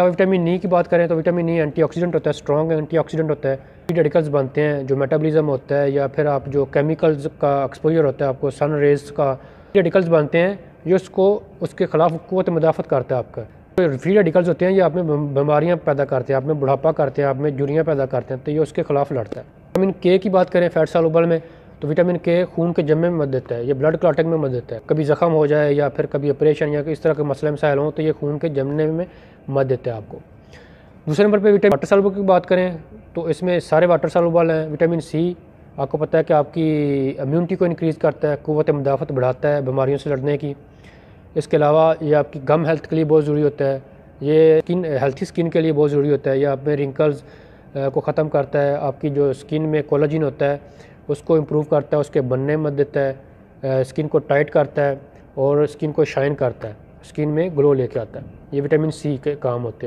Vitamin E की बात करें तो विटामिन ई एंटीऑक्सीडेंट होता है, स्ट्रॉन्ग एंटीऑक्सीडेंट होता है। फ्री रेडिकल्स बनते हैं जो मेटाबॉलिज्म होता है या फिर आप जो केमिकल्स का एक्सपोजर होता है आपको सन रेज का, फ्री रेडिकल्स बनते हैं जो उसको उसके खिलाफ क़ुव्वत मुदाफ़त करता है आपका। तो फ्री रेडिकल्स होते हैं ये आप में बीमारियाँ पैदा करते हैं, आप में बुढ़ापा करते हैं, आप में झुर्रियाँ पैदा करते हैं, तो ये उसके खिलाफ लड़ता है। विटामिन के की बात करें फैट सॉल्युबल में तो विटामिन के खून के जमने में मदद देता है, ये ब्लड क्लॉटिंग में मदद देता है। कभी ज़ख्म हो जाए या फिर कभी ऑपरेशन या इस तरह के मसले मसाइल हों तो ये खून के जमने में मदद देता है आपको। दूसरे नंबर पे विटामिन वाटर सॉल्युबल की बात करें तो इसमें सारे वाटर सॉल्युबल हैं। विटामिन सी आपको पता है कि आपकी इम्यूनिटी को इंक्रीज़ करता है, क़ुव्वत मुदाफ़त बढ़ाता है बीमारियों से लड़ने की। इसके अलावा ये आपकी गम हेल्थ के लिए बहुत ज़रूरी होता है, ये हेल्थी स्किन के लिए बहुत ज़रूरी होता है। ये आप में रिंकल्स को ख़त्म करता है, आपकी जो स्किन में कोलाजिन होता है उसको इम्प्रूव करता है, उसके बनने में मदद देता है, स्किन को टाइट करता है और स्किन को शाइन करता है, स्किन में ग्लो लेके आता है। ये विटामिन सी के काम होते हैं।